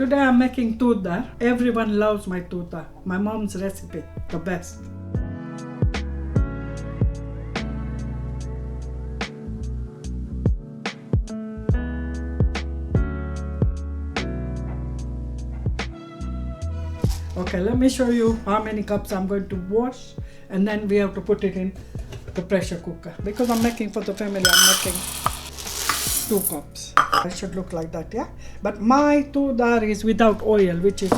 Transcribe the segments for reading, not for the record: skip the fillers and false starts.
Today I'm making toor dal. Everyone loves my toor dal. My mom's recipe, the best. Okay, let me show you how many cups I'm going to wash, and then we have to put it in the pressure cooker. Because I'm making for the family, I'm making 2 cups. It should look like that, yeah? But my toor dal is without oil, which is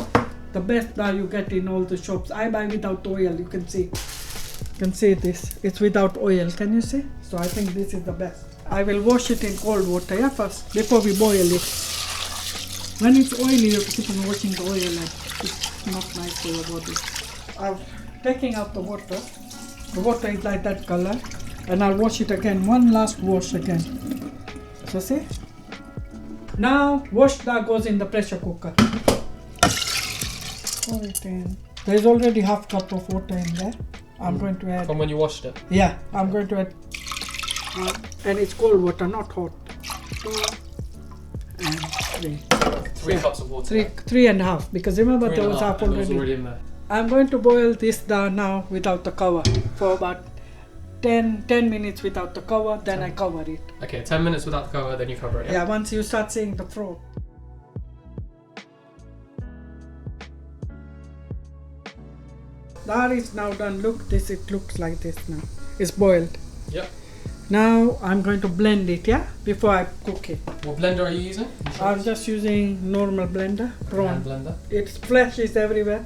the best dal you get in all the shops. I buy without oil, you can see. You can see this, it's without oil, can you see? So I think this is the best. I will wash it in cold water, yeah, first, before we boil it. When it's oily, you have to keep on washing the oil, and it's not nice for your body. I'm taking out the water. The water is like that color, and I'll wash it again, one last wash again. So see? Now washed dal goes in the pressure cooker. Pour it in. There's already half cup of water in there. I'm going to add. From when you washed it? Yeah, I'm going to add. And it's cold water, not hot. 2 and 3. 3 cups of water. 3.5, because remember there was half already in there. I'm going to boil this dal now without the cover for about 10 minutes without the cover, then I cover it. Okay, 10 minutes without the cover, then you cover it. Yeah, once you start seeing the froth. Dal is now done. Look, this, it looks like this now. It's boiled. Yep. Now I'm going to blend it, yeah, before I cook it. What blender are you using? I'm just using normal blender, prawn. Hand blender. Its flesh is everywhere.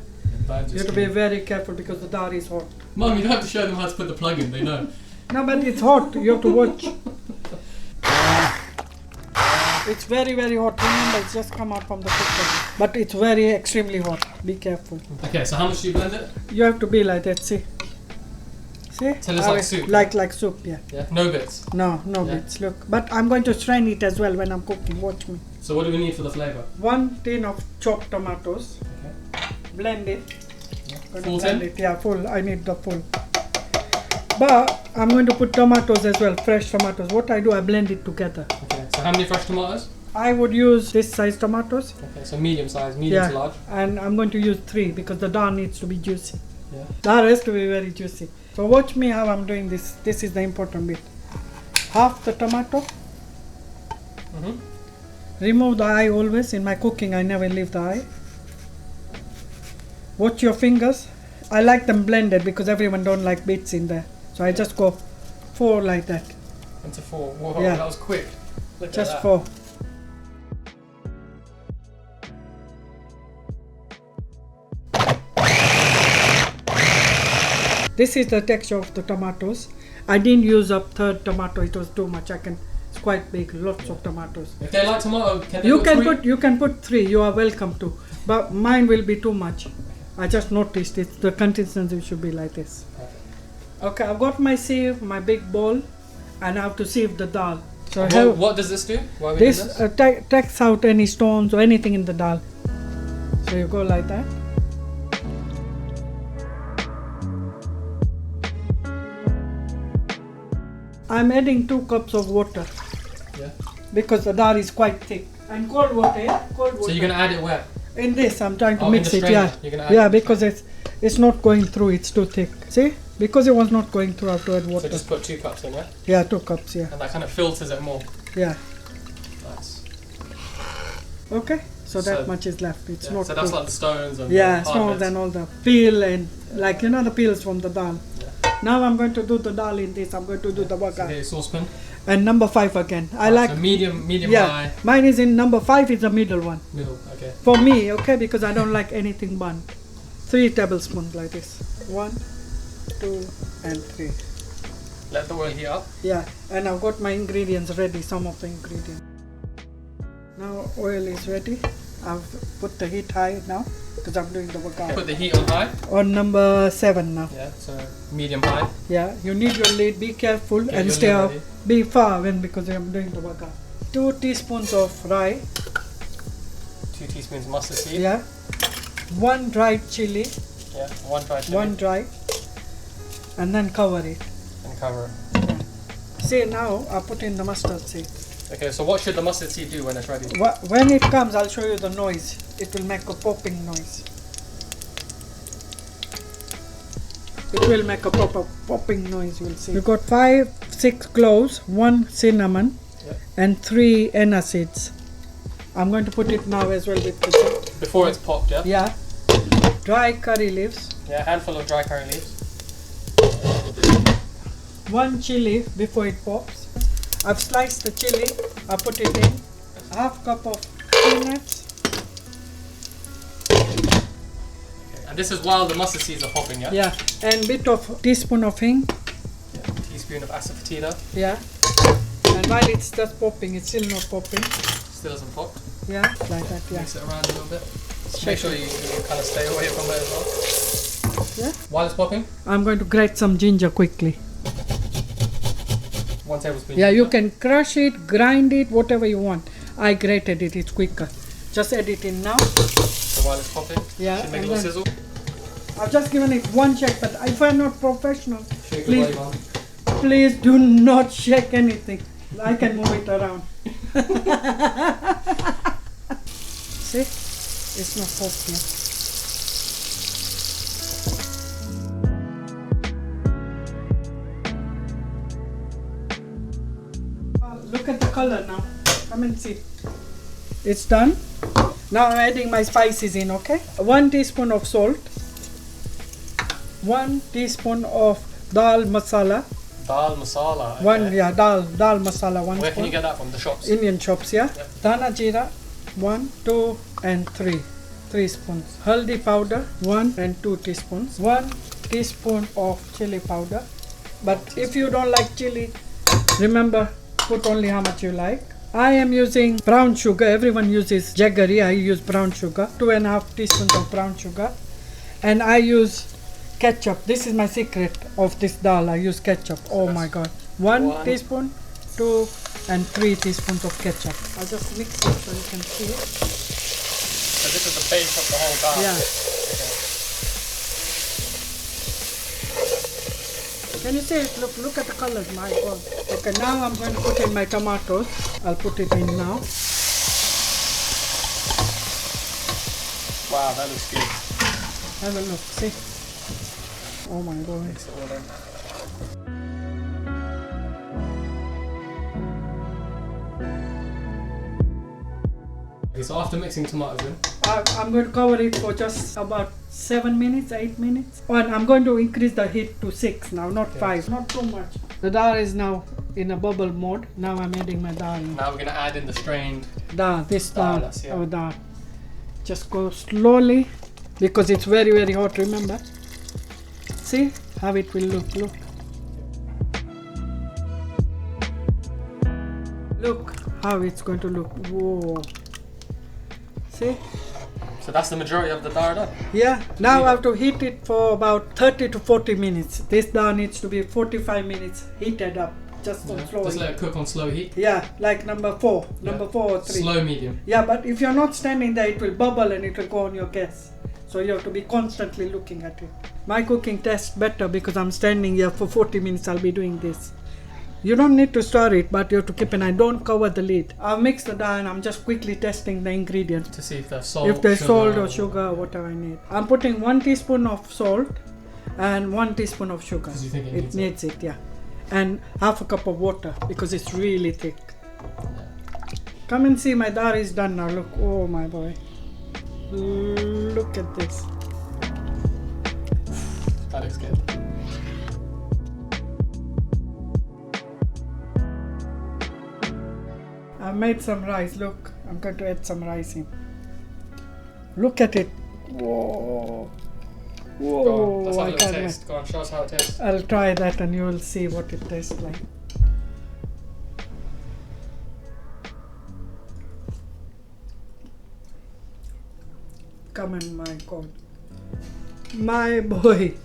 You You have to be very careful because the dal is hot. Mum, you don't have to show them how to put the plug in, they know. No, but it's hot. You have to watch. It's very, very hot. Remember, it's just come out from the cooker. But it's very extremely hot. Be careful. Okay, so how much do you blend it? You have to be like that. See? See? Till it's like soup. Like soup, yeah. Yeah, no bits. No bits. Look, but I'm going to strain it as well when I'm cooking. Watch me. So what do we need for the flavor? 1 tin of chopped tomatoes. Okay. Blend it. Yeah. Full blend tin? it. Yeah, full. I need the full. But I'm going to put tomatoes as well, fresh tomatoes. What I do, I blend it together. Okay, so how many fresh tomatoes? I would use this size tomatoes. Okay, so medium size, medium to large. And I'm going to use 3 because the dal needs to be juicy. Yeah. Dal has to be very juicy. So watch me how I'm doing this. This is the important bit. Half the tomato. Remove the eye always. In my cooking, I never leave the eye. Watch your fingers. I like them blended because everyone don't like bits in there. So I just go 4 like that. Into 4. Whoa, Yeah. that was quick. Look Just at that. 4. This is the texture of the tomatoes. I didn't use up 3rd tomato. It was too much. It's quite big. Lots of tomatoes. If they like tomato, can they You put can put 3. You are welcome to. But mine will be too much. I just noticed it. The consistency should be like this. Okay, I've got my sieve, my big bowl, and I have to sieve the dal. So what does this do? Why are we this doing this? takes out any stones or anything in the dal. So you go like that. I'm adding 2 cups of water. Yeah. Because the dal is quite thick. And cold water, yeah? Cold water. So you're going to add it where? In this, I'm trying to Oh, mix in it, the yeah. strainer. You're gonna add Yeah, it. because it's not going through, it's too thick. See? Because it was not going through, I have to add water. So just put 2 cups in, yeah? Yeah, 2 cups, yeah. And that kind of filters it more. Yeah. Nice. Okay? So that So- much is left. It's Yeah, not so that's cooked. like the stones and Yeah, the hard stones bits. and all the peel and like, you know, the peels from the dal. Yeah. Now I'm going to do the dal in this. I'm going to do the So Vaghaar. here's saucepan. And number 5 again. I Right, like, so medium yeah, high, mine is in number 5 is the middle one. middle, okay. For me, okay, because I don't like anything burnt. 3 tablespoons like this. 1, 2, and 3. Let the oil heat up. Yeah, and I've got my ingredients ready, some of the ingredients. Now oil is ready. I've put the heat high now because I'm doing the Vaghaar. Put the heat on high. On number 7 now. Yeah, so medium high. Yeah, you need your lid, be careful Get and your stay lid out, ready. be far when because I'm doing the Vaghaar. 2 teaspoons of rye, 2 teaspoons mustard seed. yeah, 1 dried chili, Yeah, 1 dried chili. 1 dry, and then cover it. And cover it. Yeah. See now I put in the mustard seed. Okay, so what should the mustard seed do when it's ready? When it comes, I'll show you the noise. It will make a popping noise. It will make a proper popping noise, you'll see. We've got 5, 6 cloves, 1 cinnamon, and 3 henna seeds. I'm going to put it now as well with the... Before it's popped, yeah? Yeah. Dry curry leaves. Yeah, handful of dry curry leaves. 1 chili before it pops. I've sliced the chili. I put it in. Half cup of peanuts. And this is while the mustard seeds are popping, yeah? Yeah. And bit of teaspoon of hing. Yeah. Teaspoon of asafoetida. Yeah. And while it's just popping, it's still not popping. Still hasn't popped. Yeah, like that, yeah. Mix it around a little bit. Make sure you kind of stay away from it as well. Yeah. While it's popping? I'm going to grate some ginger quickly. 1 tablespoon. Yeah, you can crush it, grind it, whatever you want. I grated it, it's quicker. Just add it in now. So while it's popping, yeah, should make a little sizzle. I've just given it 1 shake, but if I'm not professional, Shake it while please do not shake anything. I can move it around. See? It's not popped yet. Look at the color now. Come and see. It's done. Now I'm adding my spices in, okay? 1 teaspoon of salt. 1 teaspoon of dal masala. Dal masala. Okay. Dal masala. 1 Where spoon. can you get that from? The shops? Indian shops, yeah. Yep. Dhana jeera, 1, 2, and 3. 3 spoons. Haldi powder, 1 and 2 teaspoons. 1 teaspoon of chili powder. But if you don't like chili, remember, put only how much you like. I am using brown sugar. Everyone uses jaggery. I use brown sugar. 2.5 teaspoons of brown sugar. And I use ketchup. This is my secret of this dal. I use ketchup. Oh my god. 1 teaspoon, 2 and 3 teaspoons of ketchup. I'll just mix it so you can see it. So this is the base of the whole dal. Yeah. Okay. Can you see it? Look at the colors, my god. Okay, now I'm going to put in my tomatoes. I'll put it in now. Wow, that looks good. Have a look, see? Oh my god. Mix it all in. Okay, so after mixing tomatoes in, I'm going to cover it for just about 7 minutes, 8 minutes. And I'm going to increase the heat to 6 now, not 5. Not too much. The dal is now in a bubble mode. Now I'm adding my dal in. now we're going to add in the strained Dal, this dal, that's, yeah. our dal. Just go slowly because it's very, very hot, remember? See how it will look, look. Look how it's going to look. Whoa. See? So that's the majority of the dhaar done. Yeah, now I have to heat it for about 30 to 40 minutes. This dal needs to be 45 minutes heated up. Just on slow Just heat. let it cook on slow heat. Yeah, like number 4 or 3. Slow medium. Yeah, but if you're not standing there, it will bubble and it will go on your gas. So you have to be constantly looking at it. My cooking tastes better because I'm standing here for 40 minutes. I'll be doing this. You don't need to stir it, but you have to keep an eye. Don't cover the lid. I've mixed the dal and I'm just quickly testing the ingredients. To see if there's salt, If there's sugar, salt or sugar or whatever I need. I'm putting 1 teaspoon of salt and 1 teaspoon of sugar. Because you think It needs it, yeah. And half a cup of water because it's really thick. Come and see, my dhaar is done now. Look, oh my boy. Look at this. That looks good. I made some rice. Look, I'm going to add some rice in. Look at it. Whoa. Whoa. Go on, let's have a I little can't taste. wait. Go on, show us how it tastes. I'll try that and you will see what it tastes like. Come on, my god. My boy.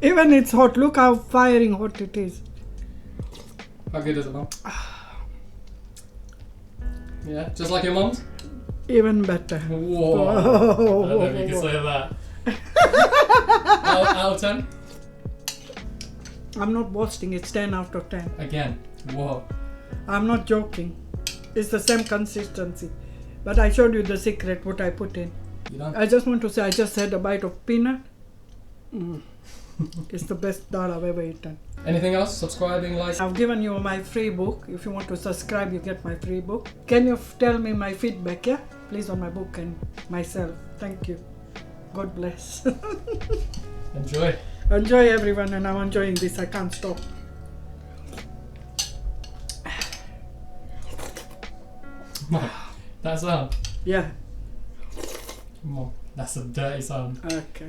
Even it's hot. Look how firing hot it is. How good is it, Mum? Yeah, just like your mum's? Even better. Whoa. Oh, I don't know if you can say that. Out of 10? I'm not boasting. It's 10 out of 10. Again. Whoa. I'm not joking. It's the same consistency. But I showed you the secret, what I put in. You don't? I just want to say, I just had a bite of peanut. It's the best dal I've ever eaten. Anything else? Subscribing, like? I've given you my free book. If you want to subscribe, you get my free book. Can you tell me my feedback, yeah? Please, on my book and myself. Thank you. God bless. Enjoy. Enjoy, everyone, and I'm enjoying this. I can't stop. That sound? Yeah. Come on. That's a dirty sound. Okay.